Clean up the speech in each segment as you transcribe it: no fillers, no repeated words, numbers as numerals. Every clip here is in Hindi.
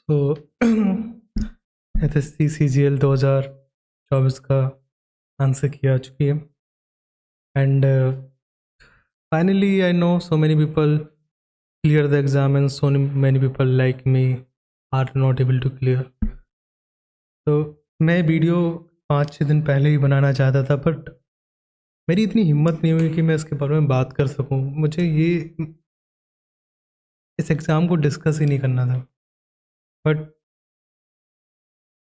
तो एसएससी सीजीएल 2024 का आंसर किया आ चुकी है and finally I know so many people clear the exam and so many people like me are not able to clear. तो मैं वीडियो 5-6 दिन पहले ही बनाना चाहता था बट मेरी इतनी हिम्मत नहीं हुई कि मैं इसके बारे में बात कर सकूं। मुझे ये इस एग्ज़ाम को डिस्कस ही नहीं करना था बट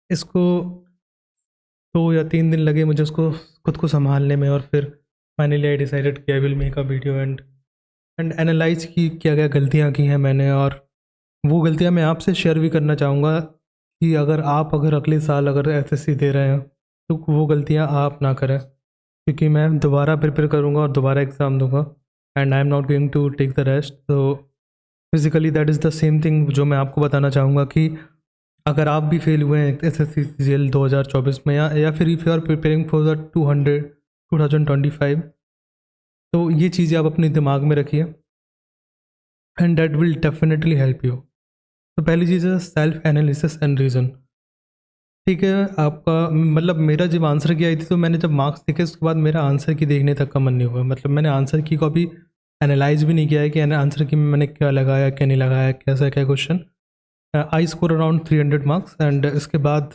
इसको 2 या 3 दिन लगे मुझे उसको खुद को संभालने में और फिर फाइनली आई डिसाइडेड कि आई will make a video and analyse की क्या क्या गलतियाँ की हैं मैंने, और वो गलतियाँ मैं आपसे शेयर भी करना चाहूँगा कि अगर अगले साल अगर एसएससी दे रहे हैं तो वो गलतियाँ आप ना करें, क्योंकि मैं दोबारा प्रिपेयर करूँगा और दोबारा एग्ज़ाम दूँगा and I am not going to take the rest. तो physically that is the same thing जो मैं आपको बताना चाहूँगा कि अगर आप भी फेल हुए हैं एसएससी सीजीएल 2024 में या फिर if you are preparing for the 2025, तो ये चीज़ें आप अपने दिमाग में रखिए and that will definitely help you. तो पहली चीज़ है सेल्फ एनालिसिस एंड रीज़न। ठीक है, आपका मतलब मेरा जब आंसर की आई थी तो मैंने जब मार्क्स देखे उसके बाद मेरा आंसर की देखने तक का मन नहीं हुआ। मतलब मैंने आंसर की को अभी एनालाइज भी नहीं किया है कि आंसर की में मैंने क्या लगाया क्या नहीं लगाया, कैसा क्या question. I score around 300 marks and इसके बाद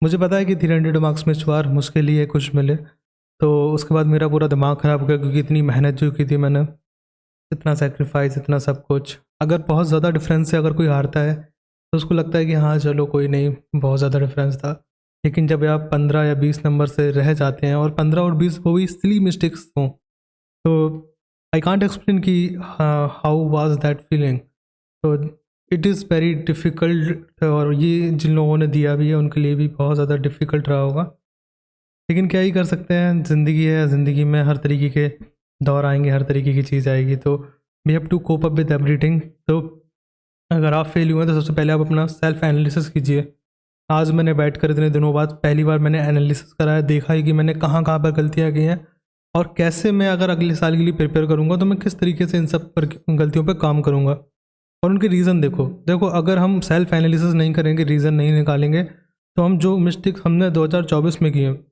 मुझे पता है कि 300 मार्क्स में इस बार मुश्किल ही है कुछ मिले। तो उसके बाद मेरा पूरा दिमाग ख़राब हो गया क्योंकि इतनी मेहनत जो की थी मैंने, इतना सेक्रीफाइस, इतना सब कुछ। अगर बहुत ज़्यादा डिफरेंस से अगर कोई हारता है तो उसको लगता है कि हाँ चलो कोई नहीं, बहुत ज़्यादा डिफरेंस था। लेकिन जब आप 15 या 20 नंबर से रह जाते हैं और 15 और 20 वो भी सिली मिस्टेक्स हों, तो आई कांट एक्सप्लेन कि हाउ वाज दैट फीलिंग। तो इट इज़ वेरी डिफ़िकल्ट, और ये जिन लोगों ने दिया भी है उनके लिए भी बहुत ज़्यादा डिफ़िकल्ट रहा होगा। लेकिन क्या ही कर सकते हैं, ज़िंदगी है, ज़िंदगी में हर तरीके के दौर आएंगे, हर तरीके की चीज़ आएगी, तो we have to cope up with everything. तो अगर आप फेल हुए हैं तो सबसे पहले आप अपना सेल्फ एनालिसिस कीजिए। आज मैंने बैठ कर इतने दिनों बाद पहली बार मैंने एनालिसिस कराया, देखा है कि मैंने कहाँ कहाँ पर गलतियाँ की हैं और कैसे मैं अगर अगले साल के लिए प्रिपेयर करूँगा तो मैं किस तरीके से इन सब पर गलतियों पर काम करूँगा और उनके रीज़न देखो अगर हम सेल्फ एनालिसिस नहीं करेंगे, रीज़न नहीं निकालेंगे, तो हम जो मिस्टेक्स हमने 2024 में की हैं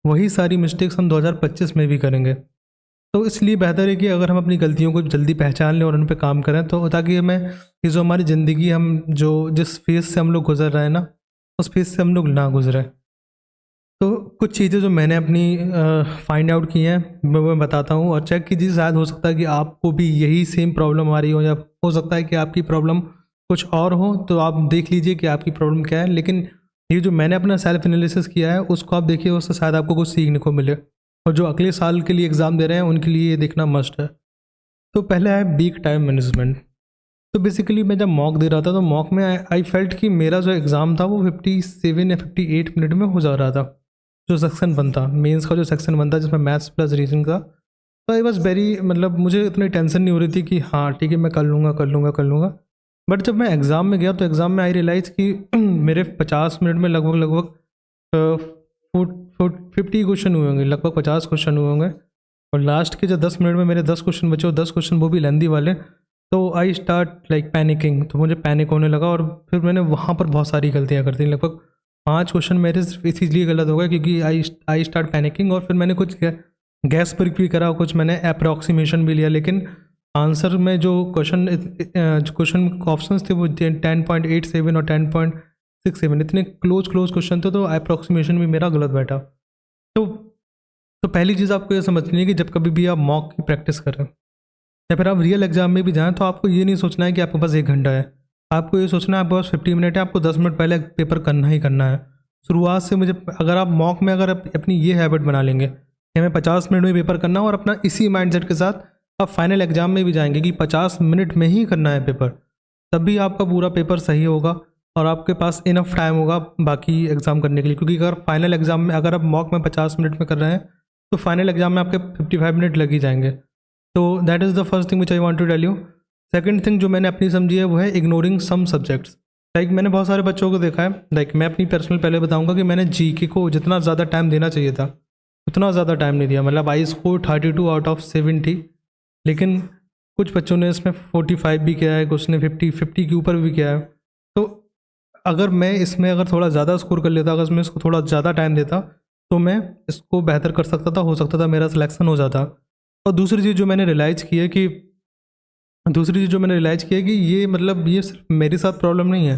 वही सारी मिस्टेक्स हम 2025 में भी करेंगे। तो इसलिए बेहतर है कि अगर हम अपनी गलतियों को जल्दी पहचान लें और उन पे काम करें, तो ताकि हमें ये जो हमारी ज़िंदगी, हम जो जिस फेज़ से हम लोग गुजर रहे हैं ना, उस फेज़ से हम लोग ना गुजरें। तो कुछ चीज़ें जो मैंने अपनी फाइंड आउट की हैं मैं बताता हूँ और चेक कीजिए, शायद हो सकता है कि आपको भी यही सेम प्रॉब्लम आ रही हो, या हो सकता है कि आपकी प्रॉब्लम कुछ और हो। तो आप देख लीजिए कि आपकी प्रॉब्लम क्या है, लेकिन ये जो मैंने अपना सेल्फ एनालिसिस किया है उसको आप देखिए, उससे शायद आपको कुछ सीखने को मिले, और जो अगले साल के लिए एग्ज़ाम दे रहे हैं उनके लिए ये देखना मस्ट है। तो पहला है वीक टाइम मैनेजमेंट। तो बेसिकली मैं जब मॉक दे रहा था तो मॉक में आई फेल्ट कि मेरा जो एग्ज़ाम था वो 57 या 58 मिनट में हो जा रहा था। जो सेक्शन 1 था, मेंस का जो सेक्शन 1 था जिसमें मैथ्स प्लस रीजनिंग था, तो आई वॉज वेरी, मतलब मुझे इतनी टेंशन नहीं हो रही थी कि हाँ ठीक है मैं कर लूँगा। बट जब मैं एग्ज़ाम में गया तो एग्ज़ाम में आई रियलाइज़ कि मेरे 50 मिनट में लगभग 50 क्वेश्चन हुए होंगे, लगभग 50 क्वेश्चन हुए होंगे, और लास्ट के जो 10 मिनट में मेरे 10 क्वेश्चन बचे, 10 क्वेश्चन वो भी लेंदी वाले। तो आई स्टार्ट लाइक पैनिकिंग, तो मुझे पैनिक होने लगा और फिर मैंने वहाँ पर बहुत सारी गलतियाँ कर दी। लगभग 5 क्वेश्चन मेरे सिर्फ इसीलिए गलत हो गए क्योंकि आई स्टार्ट पैनिकिंग, और फिर मैंने कुछ गैस पर भी करा, कुछ मैंने अप्रॉक्सीमेशन भी लिया, लेकिन आंसर में जो क्वेश्चन ऑप्शंस थे वो 10.87 और 10.67 इतने क्लोज क्वेश्चन थे, तो अप्रॉक्सीमेशन भी मेरा गलत बैठा। तो पहली चीज़ आपको ये समझनी है कि जब कभी भी आप मॉक की प्रैक्टिस करें या फिर आप रियल एग्जाम में भी जाएं, तो आपको ये नहीं सोचना है कि आपके पास 1 घंटा है। आपको ये सोचना है आपके पास 50 मिनट है, आपको 10 मिनट पहले पेपर करना ही करना है। शुरुआत से मुझे, अगर आप मॉक में अगर आप अपनी ये हैबिट बना लेंगे कि हमें 50 मिनट में पेपर करना, और अपना इसी माइंडसेट के साथ आप फाइनल एग्जाम में भी जाएंगे कि 50 मिनट में ही करना है पेपर, तब भी आपका पूरा पेपर सही होगा और आपके पास इनफ टाइम होगा बाकी एग्ज़ाम करने के लिए। क्योंकि अगर फाइनल एग्जाम में, अगर आप मॉक में 50 मिनट में कर रहे हैं तो फाइनल एग्जाम में आपके 55 मिनट लग ही जाएंगे। तो that is the first thing which I want to tell you. Second thing जो मैंने अपनी समझी है वो है इग्नोरिंग सम सब्जेक्ट्स। लाइक मैंने बहुत सारे बच्चों को देखा है, लाइक मैं अपनी पर्सनल पहले बताऊंगा कि मैंने जीके को जितना ज़्यादा टाइम देना चाहिए था उतना ज़्यादा टाइम नहीं दिया। मतलब आई स्कोर 32 आउट ऑफ 70, लेकिन कुछ बच्चों ने इसमें 45 भी किया है, कुछ ने 50 के ऊपर भी किया है। तो अगर मैं इसमें अगर थोड़ा ज़्यादा स्कोर कर लेता, अगर मैं इसको थोड़ा ज़्यादा टाइम देता, तो मैं इसको बेहतर कर सकता था, हो सकता था मेरा सिलेक्शन हो जाता। और दूसरी चीज़ जो मैंने रियलाइज़ की है कि ये मतलब ये सिर्फ मेरे साथ प्रॉब्लम नहीं है।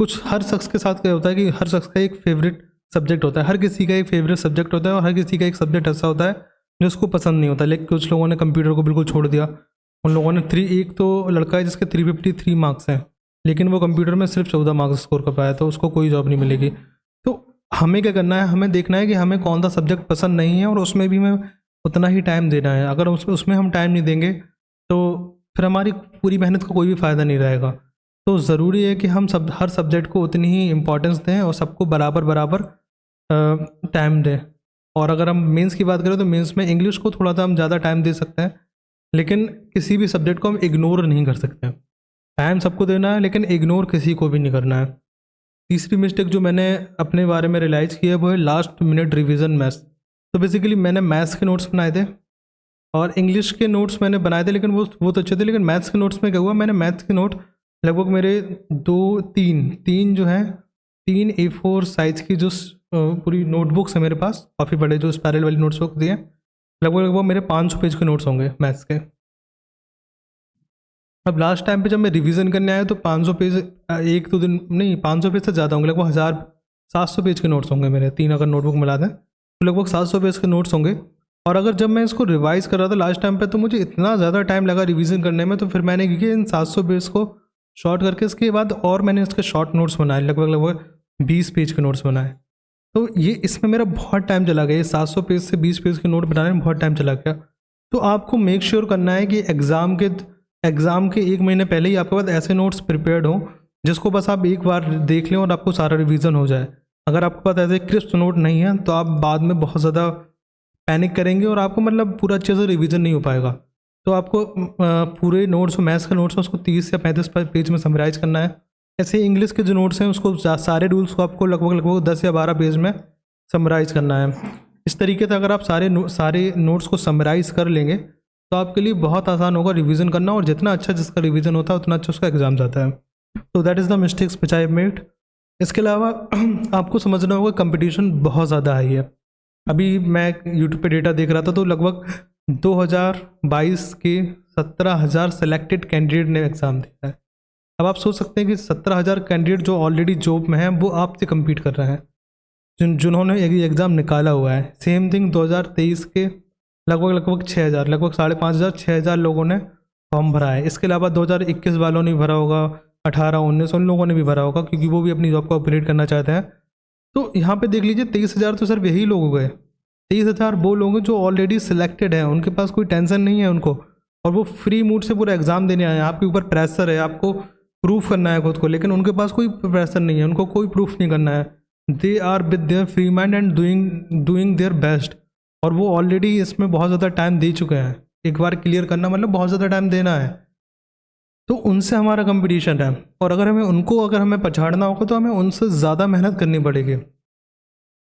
कुछ हर शख्स के साथ क्या होता है कि हर शख्स का एक फेवरेट सब्जेक्ट होता है, हर किसी का एक फेवरेट सब्जेक्ट होता है, और हर किसी का एक सब्जेक्ट ऐसा होता है जो उसको पसंद नहीं होता। लेकिन कुछ लोगों ने कंप्यूटर को बिल्कुल छोड़ दिया। उन लोगों ने एक तो लड़का है जिसके 353 मार्क्स हैं, लेकिन वो कंप्यूटर में सिर्फ 14 मार्क्स स्कोर कर पाया, तो उसको कोई जॉब नहीं मिलेगी। तो हमें क्या करना है, हमें देखना है कि हमें कौन सा सब्जेक्ट पसंद नहीं है और उसमें भी हमें उतना ही टाइम देना है। अगर उसमें हम टाइम नहीं देंगे तो फिर हमारी पूरी मेहनत का कोई भी फ़ायदा नहीं रहेगा। तो ज़रूरी है कि हम हर सब्जेक्ट को उतनी ही इम्पोर्टेंस दें और सबको बराबर बराबर टाइम दें। और अगर हम मेंस की बात करें तो मेंस में इंग्लिश को थोड़ा सा हम ज़्यादा टाइम दे सकते हैं, लेकिन किसी भी सब्जेक्ट को हम इग्नोर नहीं कर सकते। टाइम सबको देना है, लेकिन इग्नोर किसी को भी नहीं करना है। तीसरी मिस्टेक जो मैंने अपने बारे में रियलाइज़ की है वो है लास्ट मिनट रिवीजन मैथ्स। तो बेसिकली मैंने मैथ्स के नोट्स बनाए थे और इंग्लिश के नोट्स मैंने बनाए थे, लेकिन वो तो अच्छे थे। लेकिन मैथ्स के नोट्स में क्या हुआ, मैंने मैथ्स के नोट लगभग मेरे तीन जो हैं, 3 A4 साइज़ की जो पूरी नोटबुक्स है मेरे पास, काफ़ी बड़े जो स्पायरल वाली नोट्स दी हैं, लगभग मेरे 500 पेज के नोट्स होंगे मैथ्स के। अब लास्ट टाइम पे जब मैं रिवीजन करने आया तो 500 पेज, एक दो दिन नहीं, 500 पेज से ज़्यादा होंगे, लगभग 1700 पेज के नोट्स होंगे मेरे, 3 अगर नोटबुक मिला दें तो लगभग 700 पेज के नोट्स होंगे। और अगर जब मैं इसको रिवाइज़ कर रहा था लास्ट टाइम पे तो मुझे इतना ज़्यादा टाइम लगा रिवीजन करने में, तो फिर मैंने क्या किया, इन 700 पेज को शॉर्ट करके इसके बाद और मैंने इसके शॉर्ट नोट्स बनाए, लगभग 20 पेज के नोट्स बनाए। तो ये इसमें मेरा बहुत टाइम चला गया, ये 700 पेज से 20 पेज के नोट बनाने में बहुत टाइम चला गया। तो आपको मेक श्योर करना है कि एग्ज़ाम के 1 महीने पहले ही आपके पास ऐसे नोट्स प्रिपेयर्ड हों जिसको बस आप एक बार देख लें और आपको सारा रिवीजन हो जाए। अगर आपके पास ऐसे क्रिस्प नोट नहीं है तो आप बाद में बहुत ज़्यादा पैनिक करेंगे और आपको मतलब पूरा अच्छे से रिवीजन नहीं हो पाएगा। तो आपको पूरे नोट्स, मैथ्स के नोट्स हैं उसको 30 या 35 पेज में समराइज़ करना है। ऐसे इंग्लिश के जो नोट्स हैं उसको सारे रूल्स को आपको लगभग 10 या 12 पेज में समराइज़ करना है। इस तरीके से अगर आप सारे नोट्स को समराइज़ कर लेंगे तो आपके लिए बहुत आसान होगा रिवीजन करना, और जितना अच्छा जिसका रिवीजन होता है उतना अच्छा उसका एग्ज़ाम जाता है। तो that is the mistakes which I made. इसके अलावा आपको समझना होगा कंपटीशन बहुत ज़्यादा हाई है। अभी मैं यूट्यूब पे डेटा देख रहा था तो लगभग 2022 के 17,000 सेलेक्टेड कैंडिडेट ने एग्ज़ाम दिया है। अब आप सोच सकते हैं कि 17,000 कैंडिडेट जो ऑलरेडी जॉब में हैं वो आपसे कम्पीट कर रहे हैं, जिन्होंने एग्ज़ाम निकाला हुआ है। सेम थिंग 2023 के लगभग 6,000, लगभग 5,500 6,000 लोगों ने फॉर्म भरा है। इसके अलावा 2021 वालों ने भरा होगा, 18, 19 उन लोगों ने भी भरा होगा, क्योंकि वो भी अपनी जॉब को अपग्रेड करना चाहते हैं। तो यहाँ पे देख लीजिए 23,000 तो सिर्फ यही लोग हो गए। 23,000 वो लोग हैं जो ऑलरेडी सिलेक्टेड हैं, उनके पास कोई टेंशन नहीं है उनको, और वो फ्री मूड से पूरा एग्ज़ाम देने आए हैं। आपके ऊपर प्रेशर है, आपको प्रूफ करना है खुद को, लेकिन उनके पास कोई प्रेशर नहीं है, उनको कोई प्रूफ नहीं करना है। They are with their free mind and doing their best, और वो ऑलरेडी इसमें बहुत ज़्यादा टाइम दे चुके हैं। एक बार क्लियर करना मतलब बहुत ज़्यादा टाइम देना है। तो उनसे हमारा कंपटीशन है, और अगर हमें पछाड़ना होगा तो हमें उनसे ज़्यादा मेहनत करनी पड़ेगी।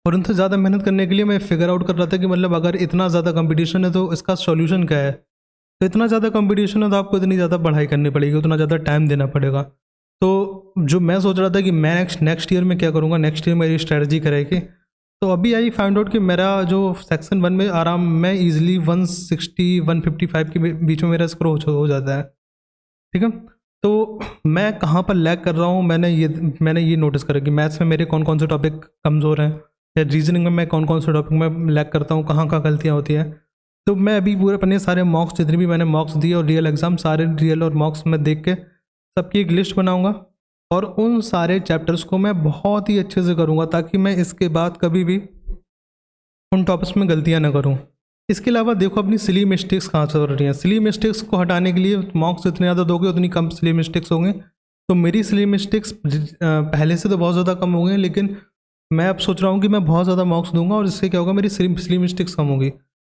और उनसे ज़्यादा मेहनत करने के लिए मैं फिगर आउट कर रहा था कि मतलब अगर इतना ज़्यादा कंपटीशन है तो इसका सॉल्यूशन क्या है। तो इतना ज़्यादा कंपटीशन है तो आपको इतनी ज़्यादा पढ़ाई करनी पड़ेगी, उतना ज़्यादा टाइम देना पड़ेगा। तो जो मैं सोच रहा था कि मैं नेक्स्ट ईयर में क्या करूँगा, नेक्स्ट ईयर मेरी स्ट्रैटेजी करेगी। तो अभी आई फाइंड आउट कि मेरा जो सेक्शन 1 में मैं ईजिली 160-155 के बीच में मेरा स्कोर हो जाता है। ठीक है, तो मैं कहाँ पर लैग कर रहा हूँ, मैंने ये नोटिस करा कि मैथ्स में मेरे कौन कौन से टॉपिक कमज़ोर हैं, या रीजनिंग में मैं कौन कौन से टॉपिक में लैग करता हूँ, कहाँ कहाँ गलतियाँ होती हैं। तो मैं अभी पूरे अपने सारे मॉक्स, जितने भी मैंने मॉक्स दिए और रियल एग्ज़ाम, सारे रियल और मॉक्स में देख के सबकी एक लिस्ट बनाऊँगा, और उन सारे चैप्टर्स को मैं बहुत ही अच्छे से करूँगा ताकि मैं इसके बाद कभी भी उन टॉपिक्स में गलतियाँ ना करूँ। इसके अलावा देखो अपनी सिली मिस्टेक्स कहाँ से हो रही हैं। सिली मिस्टेक्स को हटाने के लिए मॉक्स जितने ज़्यादा दोगे उतनी कम सिली मिस्टेक्स होंगे। तो मेरी सिली मिस्टेक्स पहले से तो बहुत ज़्यादा कम हो गई, लेकिन मैं अब सोच रहा हूँ कि मैं बहुत ज़्यादा मॉक्स दूंगा और इससे क्या होगा, मेरी सिली मिस्टेक्स कम होगी।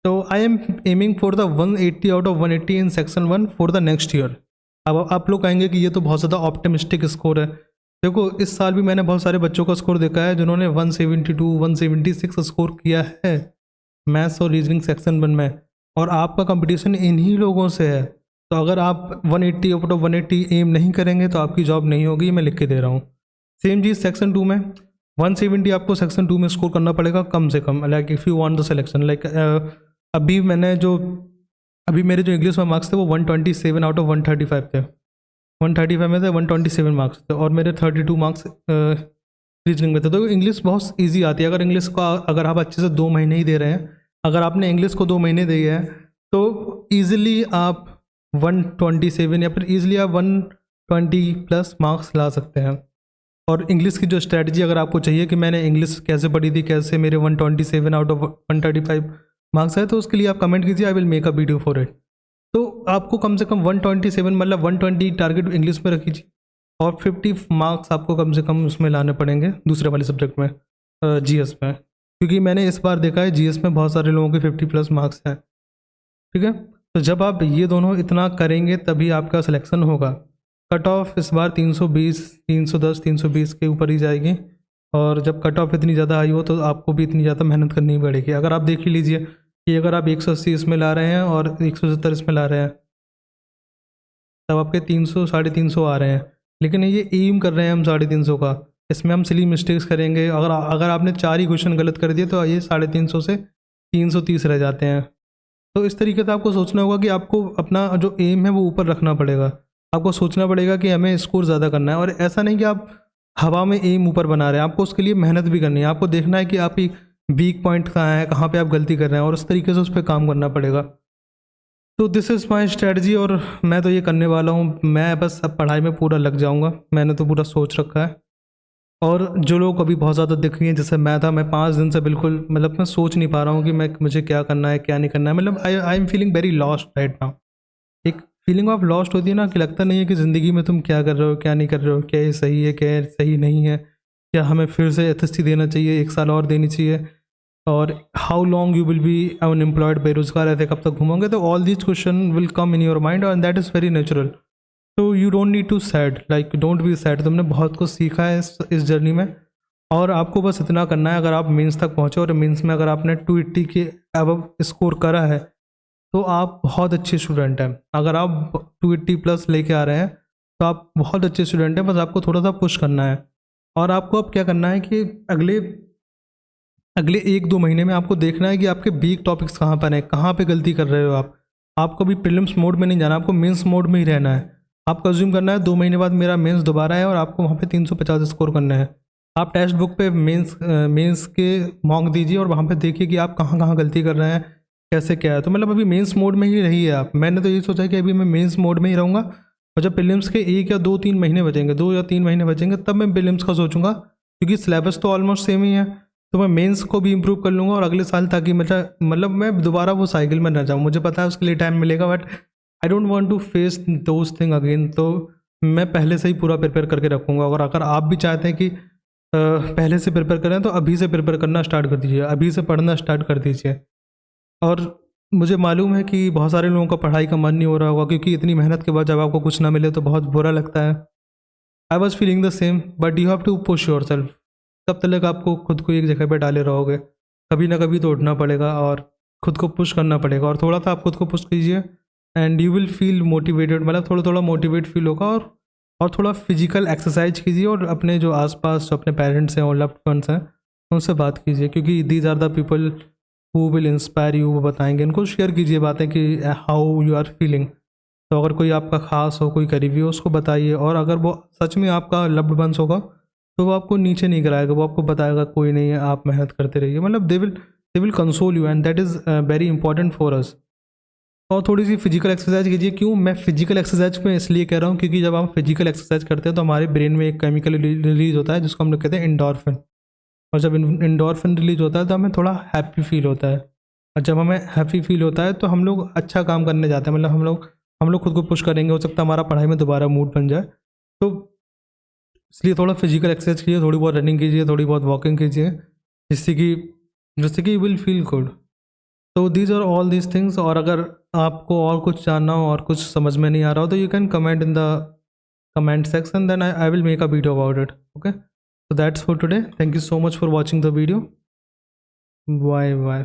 तो I am aiming for the 180 out of 180 in section 1 for the next year. अब आप लोग कहेंगे कि ये तो बहुत ज़्यादा ऑप्टिमिस्टिक स्कोर है। देखो इस साल भी मैंने बहुत सारे बच्चों का स्कोर देखा है जिन्होंने 172, 176 स्कोर किया है मैथ्स और रीजनिंग सेक्शन 1 में, और आपका कंपटीशन इन्हीं लोगों से है। तो अगर आप 180 आउट ऑफ 180 एम नहीं करेंगे तो आपकी जॉब नहीं होगी, मैं लिख के दे रहा हूँ। सेम चीज़ सेक्शन 2 में 170 आपको सेक्शन 2 में स्कोर करना पड़ेगा कम से कम, like if you want the selection. Like अभी मेरे जो इंग्लिश में मार्क्स थे वो 127 आउट ऑफ 135 थे, 135 में थे 127 मार्क्स थे, और मेरे 32 मार्क्स रीजनिंग में थे। तो इंग्लिश बहुत ईजी आती है। अगर इंग्लिश को अगर आप अच्छे से 2 महीने ही दे रहे हैं, अगर आपने इंग्लिश को 2 महीने दिए हैं तो ईजिली आप 127 या फिर ईजिली आप 120 प्लस मार्क्स ला सकते हैं। और इंग्लिश की जो स्ट्रैटेजी अगर आपको चाहिए कि मैंने इंग्लिश कैसे पढ़ी थी, कैसे मेरे 127 आउट ऑफ 135 मार्क्स आए, तो उसके लिए आप कमेंट कीजिए, आई will make a video for it. तो आपको कम से कम 127 मतलब 120 टारगेट इंग्लिश में रखिए और 50 मार्क्स आपको कम से कम उसमें लाने पड़ेंगे दूसरे वाले सब्जेक्ट में, जीएस में, क्योंकि मैंने इस बार देखा है जीएस में बहुत सारे लोगों के 50 प्लस मार्क्स हैं। ठीक है, तो जब आप ये दोनों इतना करेंगे तभी आपका सिलेक्शन होगा। कट ऑफ इस बार 320, 310, 320 के ऊपर ही जाएगी, और जब कट ऑफ इतनी ज़्यादा आई हो तो आपको भी इतनी ज़्यादा मेहनत करनी पड़ेगी। अगर आप देख ही लीजिए कि अगर आप 180 इसमें ला रहे हैं और 170 इसमें ला रहे हैं, तब आपके 300, 350 आ रहे हैं, लेकिन ये एम कर रहे हैं हम 350 का। इसमें हम सिली मिस्टेक्स करेंगे, अगर आपने 4 ही क्वेश्चन गलत कर दिए तो ये 350 से 330 रह जाते हैं। तो इस तरीके से आपको सोचना होगा कि आपको अपना जो एम है वो ऊपर रखना पड़ेगा। आपको सोचना पड़ेगा कि हमें स्कोर ज़्यादा करना है, और ऐसा नहीं कि आप हवा में एम ऊपर बना रहे हैं, आपको उसके लिए मेहनत भी करनी है। आपको देखना है कि आपकी वीक पॉइंट कहाँ है, कहाँ पे आप गलती कर रहे हैं, और उस तरीके से उस पर काम करना पड़ेगा। तो दिस इज़ माई स्ट्रैटेजी, और मैं तो ये करने वाला हूँ। मैं बस अब पढ़ाई में पूरा लग जाऊँगा, मैंने तो पूरा सोच रखा है। और जो लोग अभी बहुत ज़्यादा दिख रही हैं, जैसे मैं था, मैं 5 दिन से बिल्कुल मतलब मैं सोच नहीं पा रहा हूँ कि मुझे क्या करना है क्या नहीं करना है। मतलब I am feeling very lost right now. एक फीलिंग ऑफ लॉस्ट होती है ना, कि लगता नहीं है कि ज़िंदगी में तुम क्या कर रहे हो क्या नहीं कर रहे हो, क्या ये सही है क्या ये सही नहीं है, क्या हमें फिर से एथएससी देना चाहिए, 1 साल और देनी चाहिए, और how long you will be unemployed, बेरोजगार ऐसे कब तक घूमोगे। तो all these question will come in your mind, and that is very natural. तो you don't need to sad, like don't be sad. तुमने बहुत कुछ सीखा है इस जर्नी में, और आपको बस इतना करना है। अगर आप मेंस तक पहुँचे और मेंस में अगर आपने 280 के अबव स्कोर करा है तो आप बहुत अच्छे स्टूडेंट हैं। अगर आप 280 प्लस लेके आ रहे हैं तो आप बहुत अच्छे स्टूडेंट हैं। बस आपको थोड़ा सा पुश करना है, और आपको अब क्या करना है कि अगले 1-2 महीने में आपको देखना है कि आपके वीक टॉपिक्स कहाँ पर हैं, कहाँ पे गलती कर रहे हो आप। आपको भी प्रीलिम्स मोड में नहीं जाना, आपको मेंस मोड में ही रहना है। आपको अज्यूम करना है 2 महीने बाद मेरा मेंस दोबारा है और आपको वहाँ पे 350 स्कोर करना है। आप टेक्स्ट बुक पे मेंस के मॉक दीजिए और वहाँ पे देखिए कि आप कहाँ कहाँ गलती कर रहे हैं, कैसे क्या है। तो मतलब अभी मेंस मोड में ही रहिए आप। मैंने तो ये सोचा कि अभी मैं मेंस मोड में ही रहूँगा, और जब प्रीलिम्स के 1 या 2-3 महीने बचेंगे, 2 या 3 महीने बचेंगे, तब मैं प्रीलिम्स का सोचूंगा, क्योंकि सिलेबस तो ऑलमोस्ट सेम ही है। तो मैं मेंस को भी इम्प्रूव कर लूँगा और अगले साल, ताकि मतलब मैं दोबारा वो साइकिल में ना जाऊँ। मुझे पता है उसके लिए टाइम मिलेगा, but I don't want to face those thing again. तो मैं पहले से ही पूरा प्रिपेयर करके रखूँगा। और अगर आप भी चाहते हैं कि पहले से प्रिपेयर करें, तो अभी से प्रिपेयर करना स्टार्ट कर दीजिए, अभी से पढ़ना स्टार्ट कर दीजिए। और मुझे मालूम है कि बहुत सारे लोगों का पढ़ाई का मन नहीं हो रहा होगा, क्योंकि इतनी मेहनत के बाद जब आपको कुछ ना मिले तो बहुत बुरा लगता है। I was feeling the same, but you have to push yourself. तब तक आपको खुद को एक जगह पे डाले रहोगे, कभी ना कभी तो उठना पड़ेगा और खुद को पुश करना पड़ेगा। और थोड़ा सा आप खुद को पुश कीजिए and you will feel motivated, मतलब थोड़ा थोड़ा मोटिवेट फील होगा। और थोड़ा फिजिकल एक्सरसाइज कीजिए, और अपने जो आसपास जो अपने पेरेंट्स हैं और लव्ड वंस हैं उनसे बात कीजिए, क्योंकि these are the people who will inspire you. वो बताएंगे, उनको शेयर कीजिए बातें कि हाउ यू आर फीलिंग। तो अगर कोई आपका खास हो, कोई करीबी हो, उसको बताइए। और अगर वो सच में आपका लव्ड वंस होगा तो वो आपको नीचे नहीं गिराएगा, वो आपको बताएगा कोई नहीं है, आप मेहनत करते रहिए। मतलब they will console you, and that is very important for us. और थोड़ी सी फिजिकल एक्सरसाइज कीजिए। क्यों मैं फिजिकल एक्सरसाइज में इसलिए कह रहा हूँ, क्योंकि जब आप फिजिकल एक्सरसाइज करते हैं तो हमारे ब्रेन में एक केमिकल रिलीज होता है जिसको हम लोग कहते हैं एंडोर्फिन। और जब एंडोर्फिन रिलीज होता है तो हमें थोड़ा हैप्पी फील होता है, और जब हमें हैप्पी फील होता है तो हम लोग अच्छा काम करने जाते हैं। मतलब हम लोग खुद को पुश करेंगे, हो सकता है हमारा पढ़ाई में दोबारा मूड बन जाए। तो इसलिए थोड़ा फिजिकल एक्सरसाइज कीजिए, थोड़ी बहुत रनिंग कीजिए, थोड़ी बहुत वॉकिंग कीजिए, जिससे कि यू विल फील गुड। तो these are all these things. और अगर आपको और कुछ जानना हो और कुछ समझ में नहीं आ रहा हो तो you can comment in the comment section, then I will make a video about it. Okay, so that's for today. Thank you so much for watching the video. Bye bye.